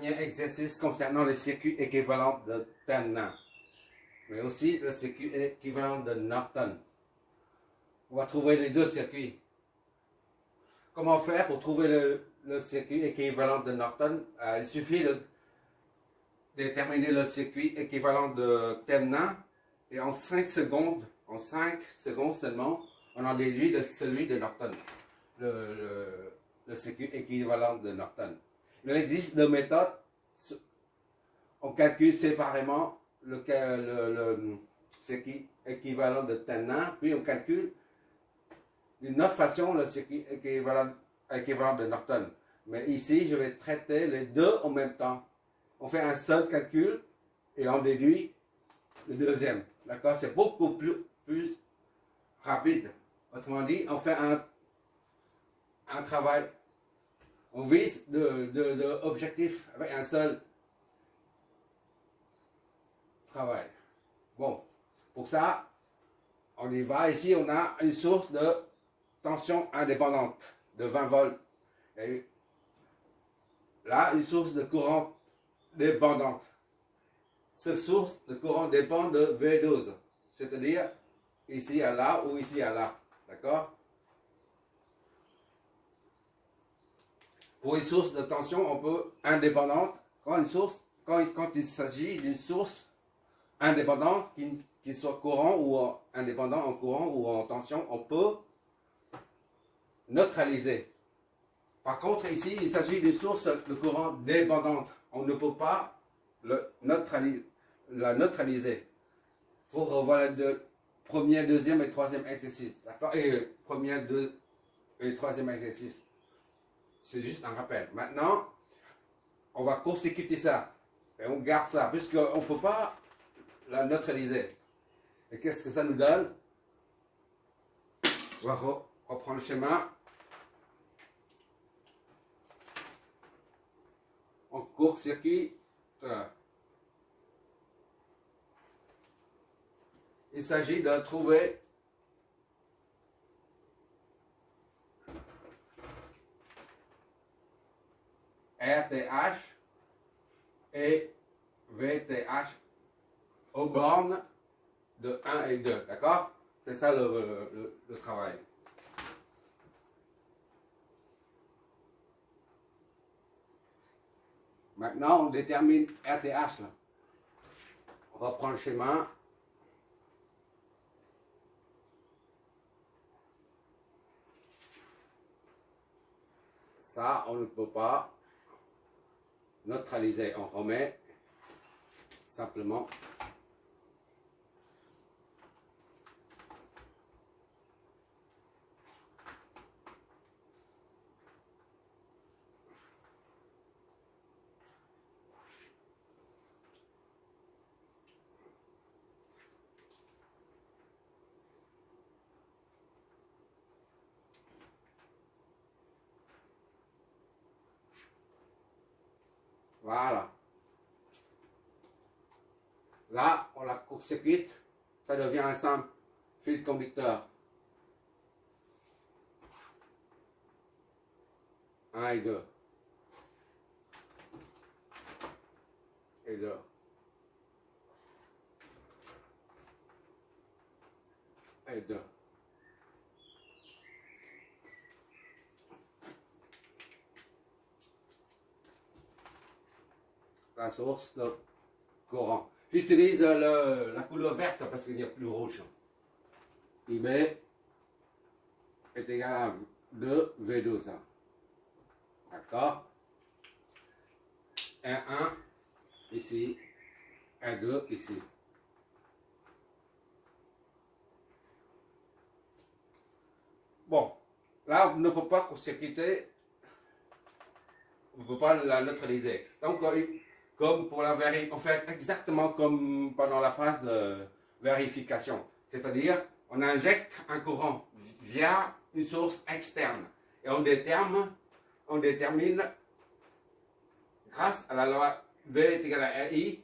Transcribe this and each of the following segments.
dernier exercice concernant le circuit équivalent de Thevenin, mais aussi le circuit équivalent de Norton. On va trouver les deux circuits. Comment faire pour trouver le circuit équivalent de Norton? Il suffit de déterminer le circuit équivalent de Thevenin et en 5 secondes seulement, on en déduit de celui de Norton, le circuit équivalent de Norton. Il existe deux méthodes. On calcule séparément le circuit équivalent de Thevenin, puis on calcule d'une autre façon le circuit équivalent de Norton. Mais ici, je vais traiter les deux en même temps. On fait un seul calcul et on déduit le deuxième. D'accord? C'est beaucoup plus rapide. Autrement dit, on fait un travail. On vise d'objectifs avec un seul travail. Bon, pour ça, on y va. Ici, on a une source de tension indépendante de 20 volts. Et là, une source de courant dépendante. Cette source de courant dépend de V12, c'est-à-dire ici à là ou ici à là. D'accord? Pour une source de tension, on peut indépendante, quand il s'agit d'une source indépendante, qu'il soit courant ou indépendant en courant ou en tension, on peut neutraliser. Par contre, ici, il s'agit d'une source de courant dépendante. On ne peut pas la neutraliser. Il faut revoir le premier, deuxième et troisième exercice. D'accord? Et premier, deux et troisième exercice. C'est juste un rappel. Maintenant, on va court-circuiter ça. Et on garde ça, puisqu'on ne peut pas la neutraliser. Et qu'est-ce que ça nous donne? On va reprendre le schéma. On court-circuite. Il s'agit de trouver RTH et VTH aux bornes de 1 et 2. D'accord? C'est ça le travail. Maintenant, on détermine RTH. Là. On reprend le schéma. Ça, on ne peut pas neutraliser. On remet simplement voilà. Là, on la court-circuite, ça devient un simple fil conducteur. 1 et 2. Et 2. Et 2. La source de courant. J'utilise la couleur verte parce qu'il y a plus rouge. IB est égal à 2 V12. D'accord? R1 ici, R2 ici. Bon, là on ne peut pas court-circuiter, on ne peut pas la neutraliser. Donc, comme pour la vérification, on fait exactement comme pendant la phase de vérification. C'est-à-dire, on injecte un courant via une source externe. Et on détermine grâce à la loi V est égal à RI,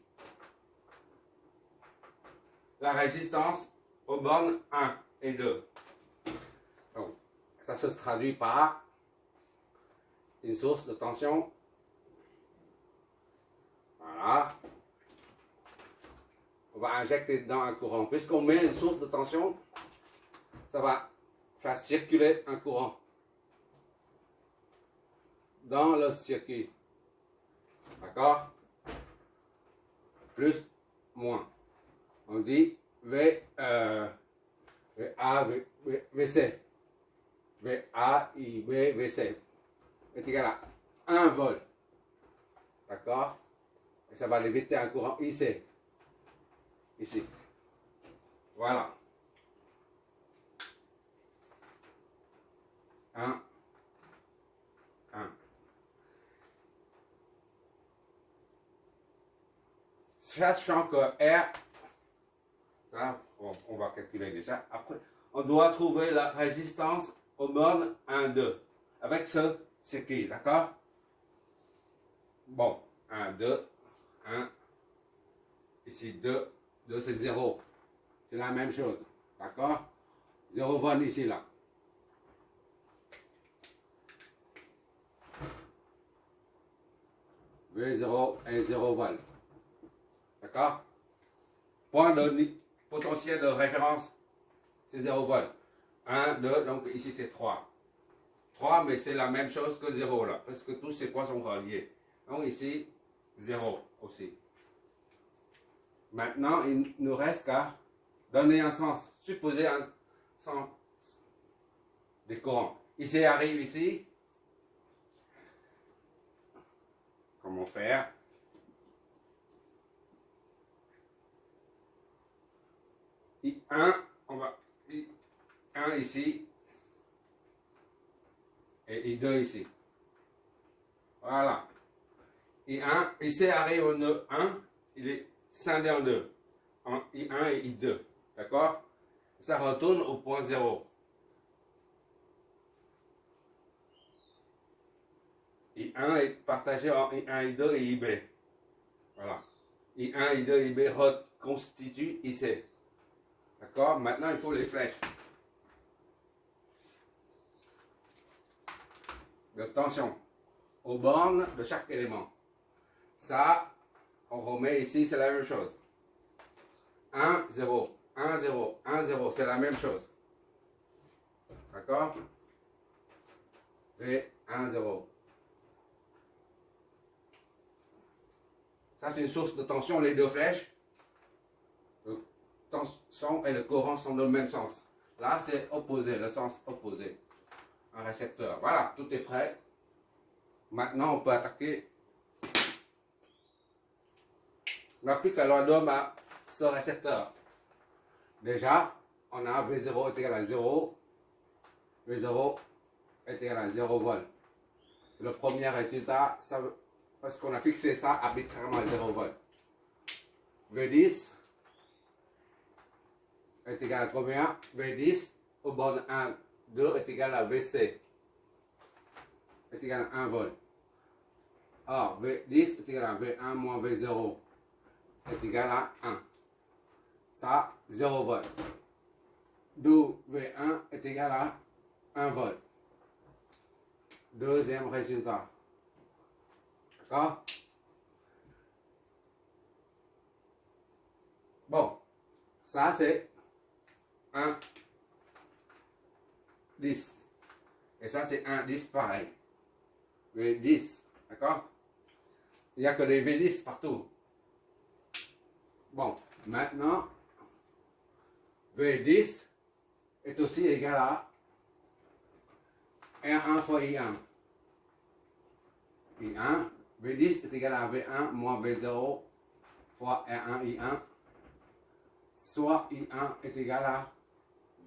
la résistance aux bornes 1 et 2. Donc, ça se traduit par une source de tension on va injecter dedans un courant. Puisqu'on met une source de tension, ça va faire circuler un courant dans le circuit. D'accord? Plus, moins. On dit VA, VC. VA, IB, VC est égal à 1 volt. D'accord? Et ça va éviter un courant IC. Ici. Voilà. 1. Sachant que R, ça, on va calculer déjà. Après, on doit trouver la résistance aux bornes 1, 2. Avec ce circuit, d'accord? Bon, 1, 2, 1. Ici, 2. 2, c'est 0. C'est la même chose. D'accord? 0 volt ici, là. V0 et 0 volt. D'accord? Point de potentiel de référence, c'est 0 volt. 1, 2, donc ici c'est 3. 3, mais c'est la même chose que 0 là, parce que tous ces points sont reliés. Donc ici, 0 aussi. Maintenant, il nous reste qu'à donner un sens, supposer un sens des courants. Ici arrive ici. Comment faire? I1, on va I1 ici et I2 ici. Voilà. I1, ici arrive au nœud 1, il est scindé en deux, en I1 et I2. D'accord? Ça retourne au point 0. I1 est partagé en I1, I2 et IB. Voilà. I1, I2, IB reconstituent IC. D'accord? Maintenant, il faut les flèches de tension aux bornes de chaque élément. Ça, on remet ici, c'est la même chose. 1, 0, 1, 0, 1, 0, c'est la même chose. D'accord? V, 1, 0. Ça, c'est une source de tension, les deux flèches. Le tension et le courant sont dans le même sens. Là, c'est opposé, le sens opposé. Un récepteur. Voilà, tout est prêt. Maintenant, on peut attaquer. On applique la loi d'Ohm à ce récepteur. Déjà, on a V0 est égal à 0. V0 est égal à 0 volt. C'est le premier résultat. Parce qu'on a fixé ça arbitrairement à 0 volt. V10 est égal à combien? V10 au borne 1, 2 est égal à VC. Est égal à 1 volt. Or, V10 est égal à V1 moins V0 est égal à 1. Ça, 0 volt. D'où V1 est égal à 1 volt. Deuxième résultat. D'accord? Bon, ça c'est 1, 10. Et ça c'est 1, 10 pareil. V10, d'accord? Il n'y a que des V10 partout. Bon, maintenant, V10 est aussi égal à R1 fois I1. I1, V10 est égal à V1 moins V0 fois R1 I1, soit I1 est égal à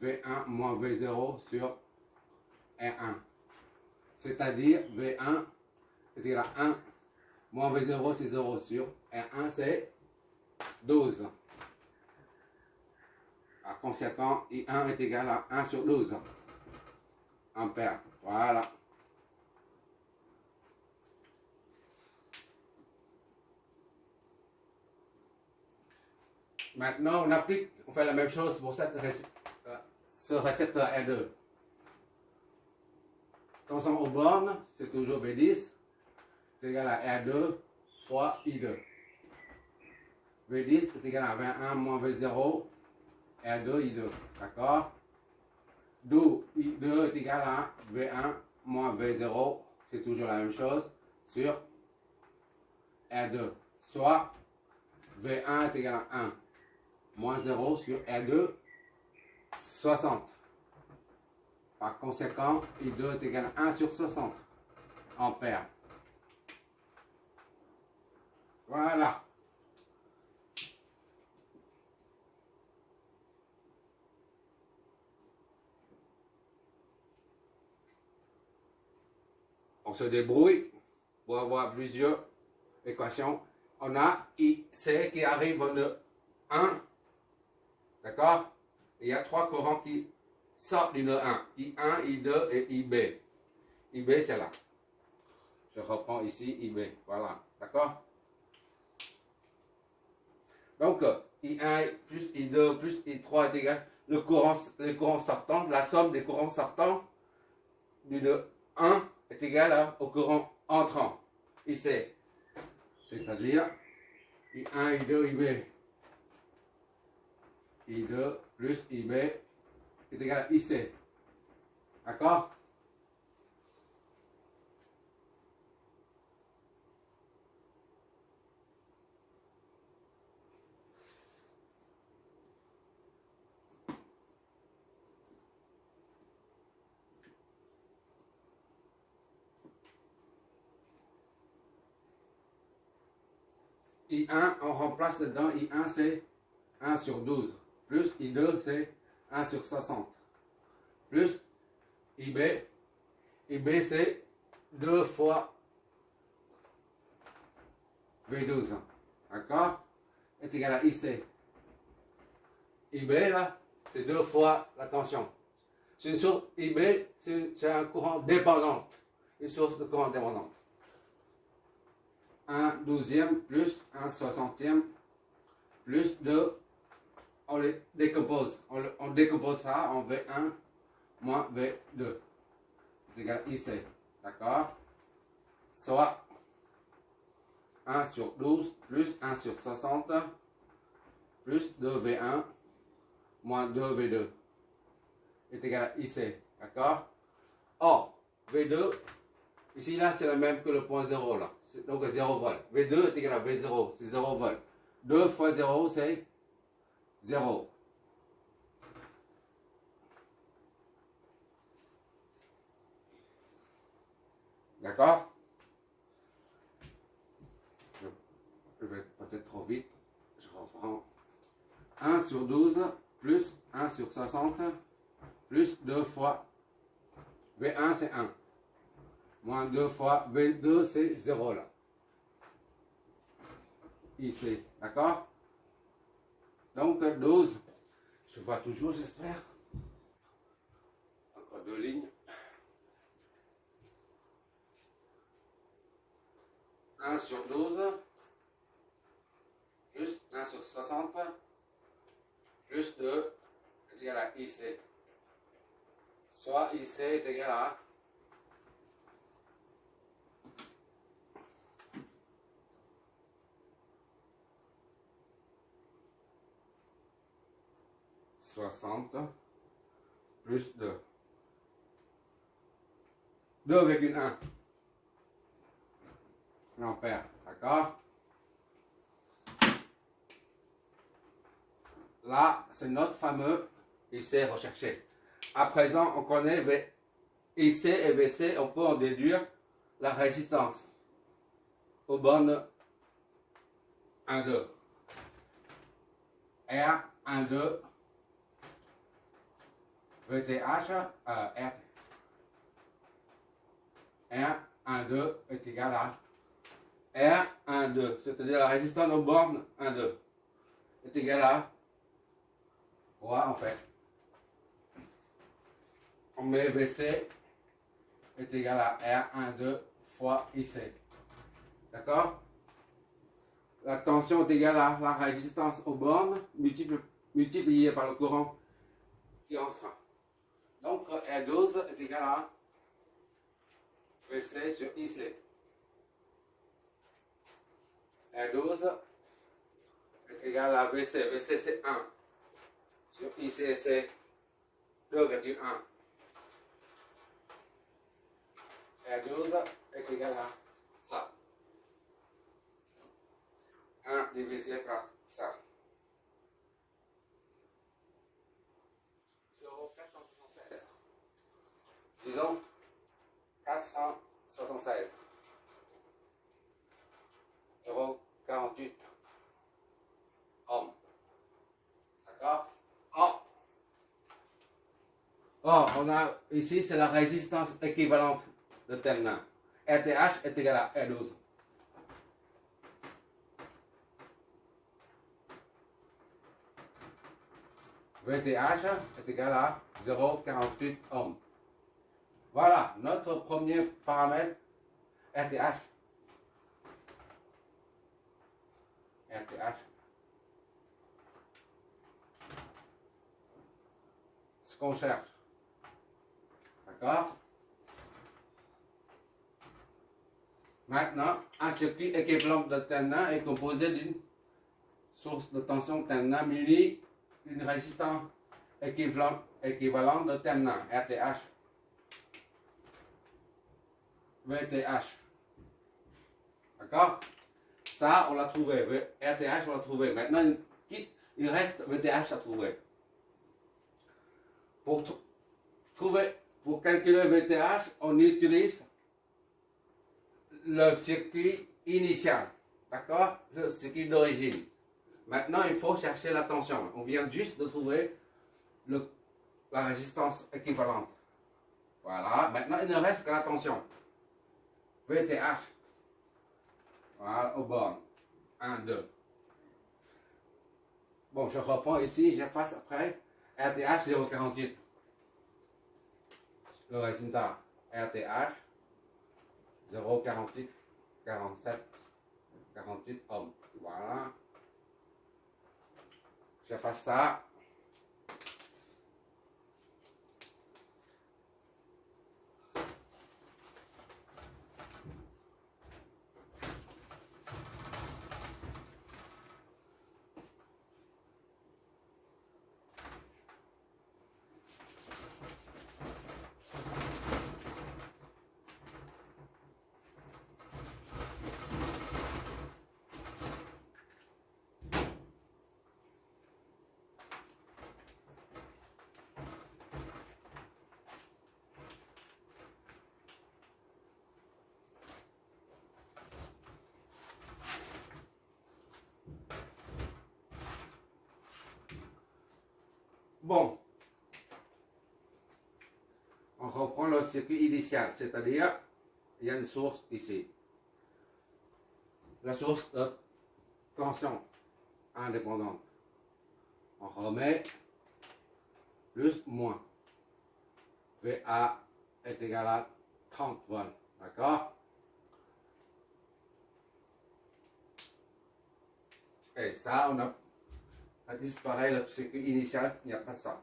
V1 moins V0 sur R1. C'est-à-dire V1 est égal à 1 moins V0 c'est 0 sur R1 c'est 12. Par conséquent, I1 est égal à 1 sur 12 ampères. Voilà. Maintenant, on fait la même chose pour ce récepteur R2. Tension aux bornes, c'est toujours V10, c'est égal à R2 fois I2. V10 est égal à V1 moins V0, R2, I2. D'accord? D'où I2 est égal à V1 moins V0, c'est toujours la même chose, sur R2. Soit V1 est égal à 1 moins 0 sur R2, 60. Par conséquent, I2 est égal à 1 sur 60 ampères. Voilà. On se débrouille pour avoir plusieurs équations. On a IC qui arrive en 1. D'accord? Il y a 3 courants qui sortent du nœud 1. I1, I2 et IB. IB, c'est là. Je reprends ici IB. Voilà. D'accord? Donc, I1 plus I2 plus I3 est égal. Les courants sortants, la somme des courants sortants du nœud 1 est égale au courant entrant. IC. C'est-à-dire I1, I2, IB. I2 plus IB est égal à IC. D'accord? I1, on remplace dedans, I1 c'est 1 sur 12, plus I2 c'est 1 sur 60, plus IB, IB c'est 2 fois V12, d'accord, est égal à IC. IB là, c'est 2 fois la tension. C'est une source, IB, c'est un courant dépendant, une source de courant dépendant. 1 douzième plus 1 soixantième plus 2, on les décompose. On décompose ça en V1 moins V2. C'est égal à IC. D'accord? Soit 1 sur 12 plus 1 sur 60 plus 2V1 moins 2V2 est égal à IC. D'accord? Or, V2, ici, là, c'est le même que le point 0, là. Donc, 0 volt. V2 est égal à V0, c'est 0 volt. 2 fois 0, c'est 0. D'accord? Je vais peut-être trop vite. Je reprends. 1 sur 12 plus 1 sur 60 plus 2 fois V1, c'est 1. Moins 2 fois V2, c'est 0 là. Ici, d'accord? Donc 12, je vois toujours, j'espère. Encore 2 lignes. 1 sur 12, plus 1 sur 60, plus 2 est égal à IC. Soit IC est égal à 60 plus 2. 2,1 ampères. D'accord? Là, c'est notre fameux IC recherché. À présent, on connaît IC et VC, on peut en déduire la résistance aux bornes 1, 2. R, 1, 2. VTH, R, 1, 2 est égal à R, 1, 2, c'est-à-dire la résistance aux bornes 1, 2 est égal à quoi en fait? On met VC est égal à R, 1, 2 fois IC. D'accord? La tension est égale à la résistance aux bornes multipliée par le courant qui entre. Donc R12 est égal à VC sur IC. R12 est est égal à VC. VC c'est 1. Sur IC c'est 2,1. R12 est égal à ça. 1 divisé par ça. 0,476. Disons 476. 0,48 ohms. D'accord? Oh, on a ici, c'est la résistance équivalente de terminal. RTH est égal à R12. VTH est égal à 0,48 ohms. Voilà notre premier paramètre RTH. RTH. Ce qu'on cherche. D'accord? Maintenant, un circuit équivalent de terminal est composé d'une source de tension terminal munie d'une résistance équivalente de terminal RTH. VTH. D'accord? Ça, on l'a trouvé. RTH, on l'a trouvé. Maintenant, il reste VTH à trouver. Pour calculer VTH, on utilise le circuit initial. D'accord? Le circuit d'origine. Maintenant, il faut chercher la tension. On vient juste de trouver la résistance équivalente. Voilà. Maintenant, il ne reste que la tension. VTH. Voilà, aux bornes. 1, 2. Bon, je reprends ici, j'efface après. RTH 0,48. Le résultat. RTH 0,48, 47, 48 ohms. Voilà. J'efface ça. Bon, on reprend le circuit initial, c'est-à-dire il y a une source ici. La source de tension indépendante. On remet plus moins. VA est égal à 30 volts. D'accord? Et ça, ça disparaît le circuit initial, il n'y a pas ça.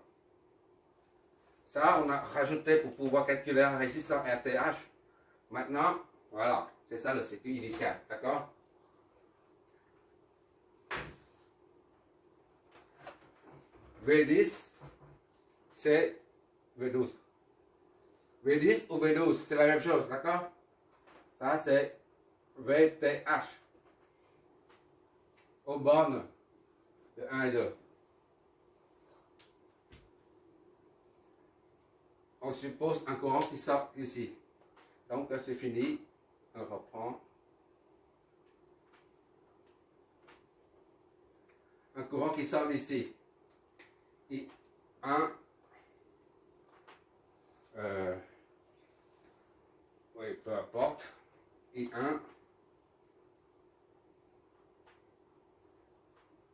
Ça, on a rajouté pour pouvoir calculer la résistance RTH. Maintenant, voilà, c'est ça le circuit initial, d'accord? V10, c'est V12. V10 ou V12, c'est la même chose, d'accord? Ça, c'est VTH. Aux bornes de 1 et 2. On suppose un courant qui sort ici. Donc, c'est fini. On reprend. Un courant qui sort d'ici. I1. Oui, peu importe. I1.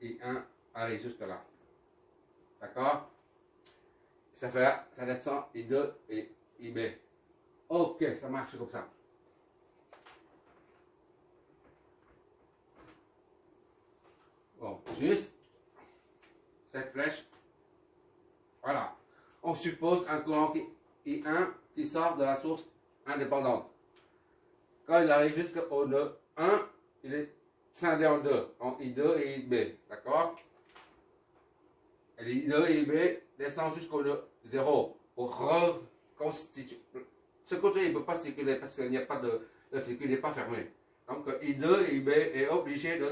I1 arrive jusque là. D'accord? Ça descend I2 et IB. Ok, ça marche comme ça. Bon, juste cette flèche. Voilà. On suppose un courant I1 qui sort de la source indépendante. Quand il arrive jusqu'au nœud 1, il est scindé en deux, en I2 et IB, d'accord? Et I2 et IB descendent jusqu'au 0 pour reconstituer. Ce côté, il ne peut pas circuler parce qu'il n'y a pas de. Le circuit n'est pas fermé. Donc I2 et IB est obligé de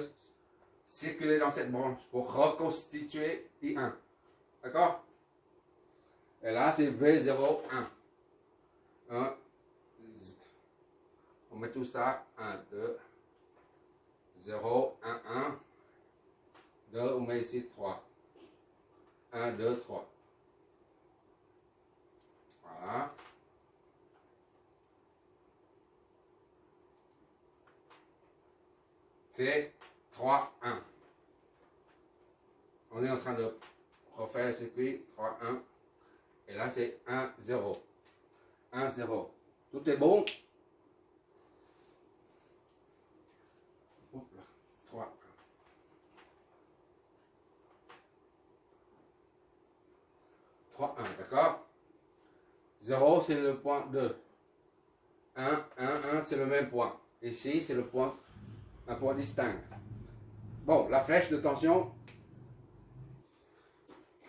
circuler dans cette branche pour reconstituer I1. D'accord? Et là, c'est V0, 1. On met tout ça, 1, 2, 0, 1, 1. 2, on met ici 3. 1, 2, 3. Voilà. C'est 3, 1. On est en train de refaire le circuit 3, 1. Et là, c'est 1, 0. 1, 0. Tout est bon. 3, 1. 3, 1, d'accord? 0, c'est le point 2. 1, 1, 1, c'est le même point. Ici, c'est le point, un point distinct. Bon, la flèche de tension,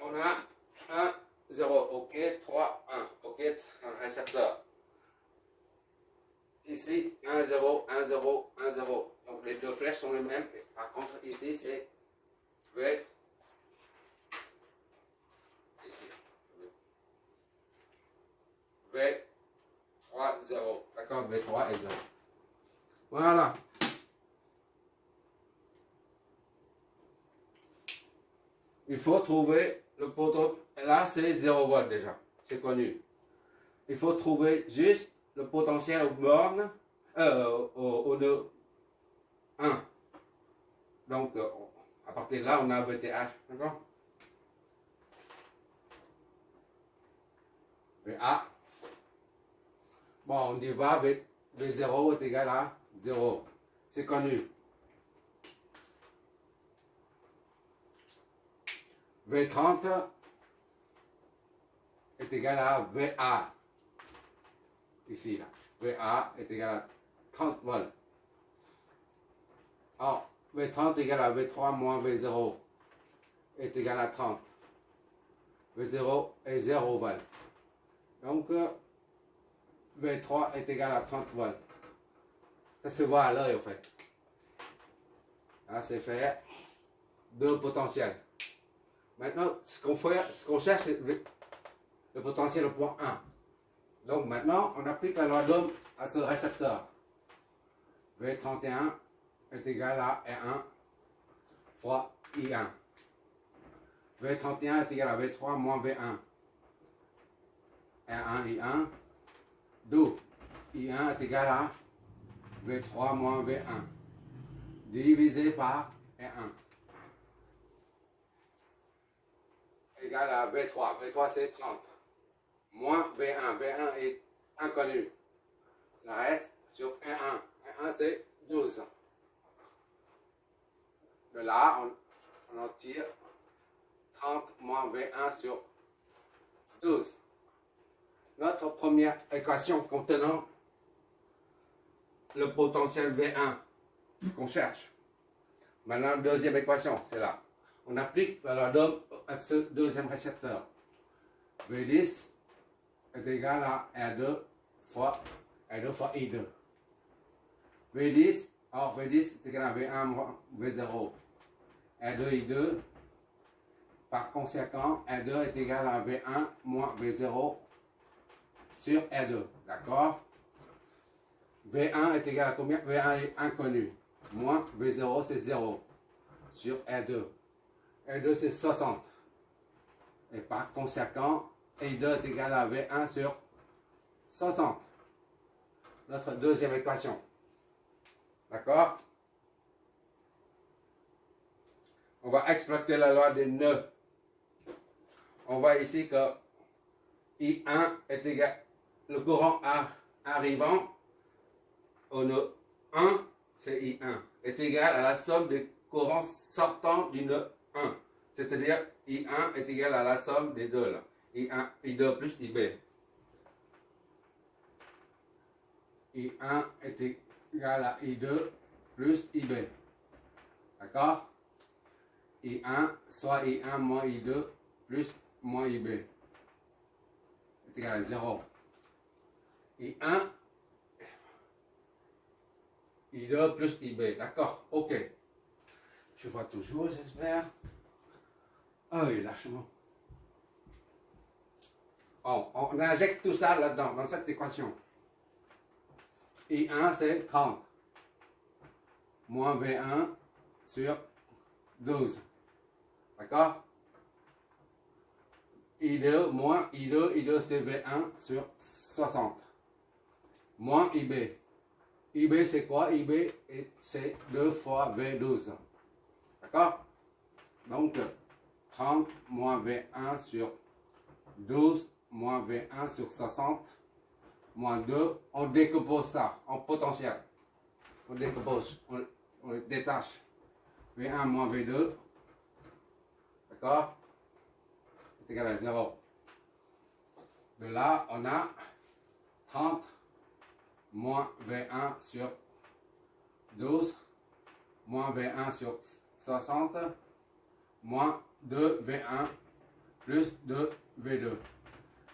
on a 1, 0, ok, 3, 1, ok, un récepteur. Ici, 1, 0, 1, 0, 1, 0. Donc les deux flèches sont les mêmes. Par contre, ici, c'est V. Ici. V, 3, 0. D'accord, V3 et 0. Voilà. Il faut trouver le poteau. Là, c'est 0 volt déjà. C'est connu. Il faut trouver juste le potentiel aux bornes, au nœud 1. Donc, à partir de là, on a VTH. D'accord? VA. Bon, on y va. V0 est égal à 0. C'est connu. V30 est égal à VA. Ici, là. VA est égal à 30 volts. Alors, V30 est égal à V3 moins V0 est égal à 30. V0 est 0 volts. Donc, V3 est égal à 30 volts. Ça se voit à l'œil, en fait. Là, c'est fait. Deux potentiels. Maintenant, ce qu'on cherche, c'est le potentiel au point 1. Donc maintenant, on applique la loi d'Ohm à ce récepteur. V31 est égal à R1 fois I1. V31 est égal à V3 moins V1. R1, I1. D'où I1 est égal à V3 moins V1. Divisé par R1. Égal à V3. V3 c'est 30. Moins V1. V1 est inconnu. Ça reste sur R1. R1 c'est 12. De là, on en tire 30 moins V1 sur 12. Notre première équation contenant le potentiel V1 qu'on cherche. Maintenant, deuxième équation, c'est là. On applique la loi d'Ohm à ce deuxième récepteur. V10 est égal à R2 fois I2. V10, or V10 est égal à V1 moins V0. R2, I2. Par conséquent, R2 est égal à V1 moins V0 sur R2. D'accord? V1 est égal à combien? V1 est inconnu. Moins V0 c'est 0 sur R2. R2 c'est 60. Et par conséquent, I2 est égal à V1 sur 60. Notre deuxième équation. D'accord? On va exploiter la loi des nœuds. On voit ici que I1 est égal, le courant arrivant au nœud 1, c'est I1, est égal à la somme des courants sortants du nœud 1. C'est-à-dire I1 est égal à la somme des deux là. I1, I2 plus IB. I1 est égal à I2 plus IB. D'accord? I1 soit I1 moins I2 plus moins IB est égal à 0. I1, I2 plus IB. D'accord? Ok. Je vois toujours, j'espère. Ah oui, lâchement. On injecte tout ça là-dedans, dans cette équation. I1, c'est 30. Moins V1 sur 12. D'accord? I2 moins I2, I2 c'est V1 sur 60. Moins IB. IB c'est quoi? IB c'est 2 fois V12. D'accord? Donc 30 moins V1 sur 12 moins V1 sur 60 moins 2. On décompose ça en potentiel. On décompose, on détache. V1 moins V2. D'accord? C'est égal à 0. De là, on a 30 moins V1 sur 12 moins V1 sur 60 moins 2 V1 plus 2 V2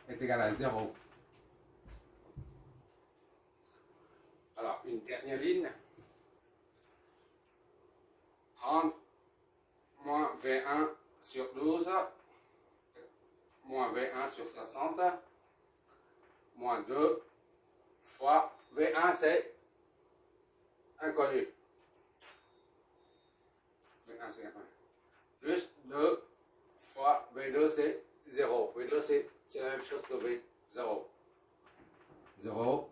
est égal à 0. Alors, une dernière ligne. 30 moins V1 sur 12 moins V1 sur 60 moins 2 fois V1 c'est inconnu. V1 c'est inconnu. Plus 2 fois V2 c'est 0. V2 c'est la même chose que V0. 0.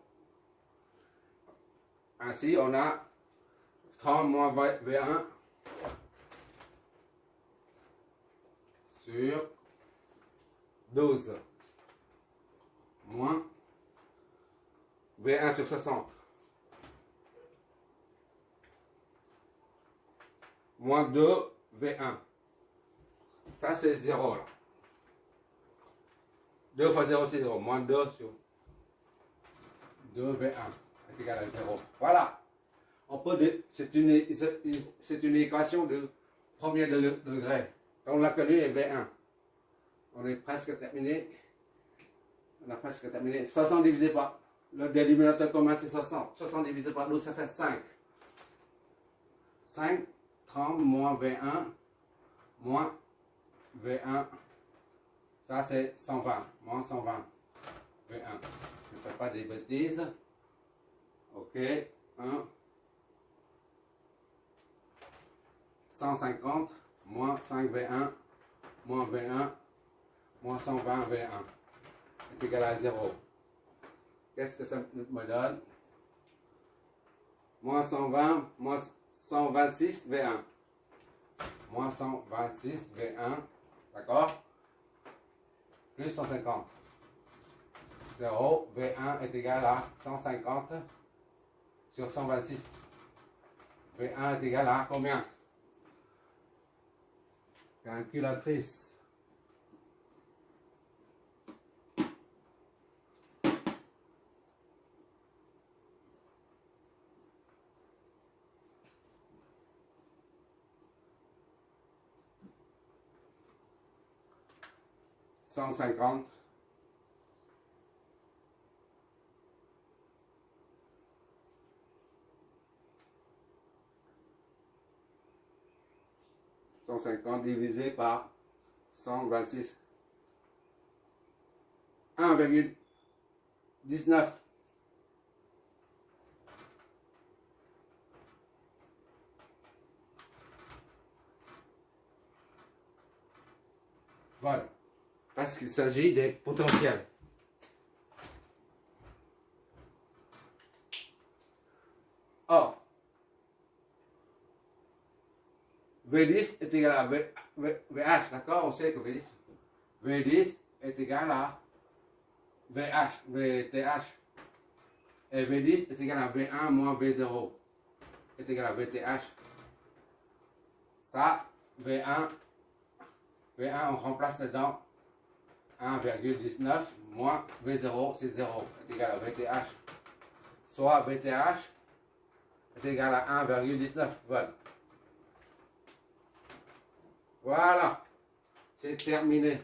Ainsi on a 30 moins V1 sur 12 moins V1 sur 60 moins 2 V1. Ça c'est 0 là. 2 fois 0 c'est 0. Moins 2 sur 2 V1 est égal à 0. Voilà. C'est une équation de premier degré. On l'a connu est V1. On est presque terminé. On a presque terminé. 60 divisé par le dénominateur commun, c'est 60. 60 divisé par 12, ça fait 5. 5, 30 moins V1, moins V1. Ça, c'est 120. Moins 120. V1. Ne fais pas des bêtises. OK. 1. 150 moins 5 V1 moins V1 moins 120 V1 est égal à 0. Qu'est-ce que ça me donne? Moins 120 moins 126 V1. Moins 126 V1. D'accord? Plus 150. 0. V1 est égal à 150 sur 126. V1 est égal à combien? Calculatrice. Cent 50 150 divisé par 126. 1,19. Voilà. Parce qu'il s'agit des potentiels. Or, V10 est égal à VH, d'accord? On sait que V10 est égal à VTH. Et V10 est égal à V1 moins V0 est égal à VTH. Ça, V1, on remplace dedans 1,19 moins V0, c'est 0, est égal à VTH. Soit VTH est égal à 1,19 volts. Voilà, c'est terminé.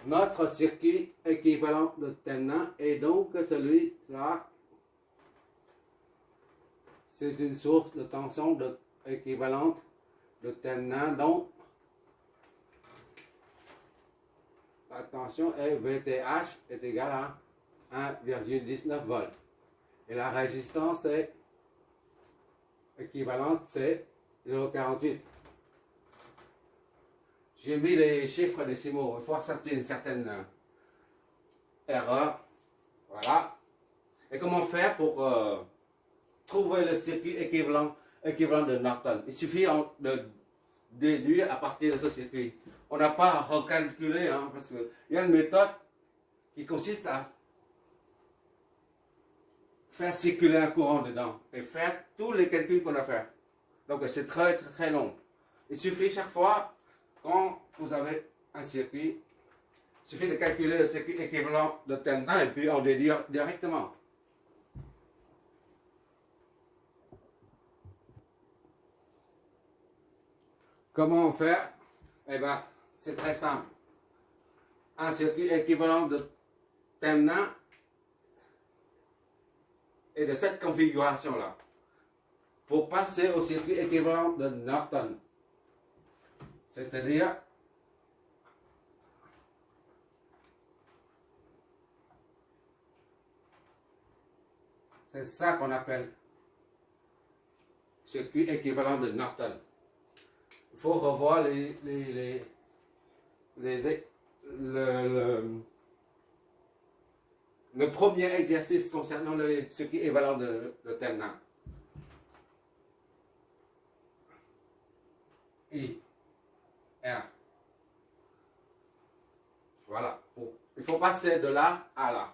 Notre circuit équivalent de Thévenin est donc celui-là. C'est une source de tension équivalente de Thévenin dont la tension est VTH est égale à 1,19 volts. Et la résistance est équivalente, c'est 0,48. J'ai mis les chiffres décimaux. Il faut accepter une certaine erreur. Voilà. Et comment faire pour trouver le circuit équivalent de Norton? Il suffit de déduire à partir de ce circuit. On n'a pas à recalculer, hein, parce qu'il y a une méthode qui consiste à faire circuler un courant dedans et faire tous les calculs qu'on a fait. Donc c'est très très très long. Il suffit chaque fois, quand vous avez un circuit, il suffit de calculer le circuit équivalent de Thévenin et puis on déduit directement. Comment faire? Eh bien, c'est très simple. Un circuit équivalent de Thévenin est de cette configuration-là. Pour passer au circuit équivalent de Norton, c'est-à-dire c'est ça qu'on appelle circuit équivalent de Norton. Il faut revoir le premier exercice concernant le circuit équivalent de Thévenin. I, R. Voilà. Il faut passer de là à là.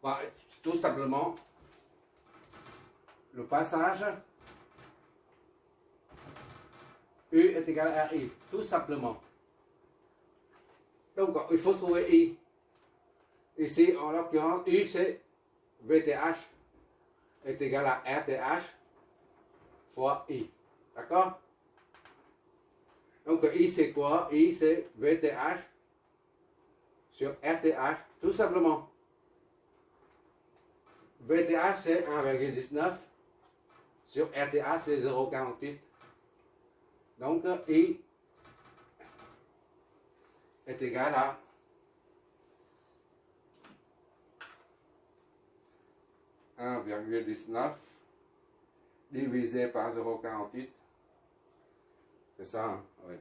Bon, tout simplement, le passage U est égal à RI. Tout simplement. Donc, il faut trouver I. Ici, en l'occurrence, U, c'est VTH est égal à RTH fois I. D'accord? Donc, I, c'est quoi? I, c'est VTH sur RTH, tout simplement. VTH, c'est 1,19 sur RTH, c'est 0,48. Donc, I est égal à 1,19 divisé par 0,48. C'est ça, hein? Oui.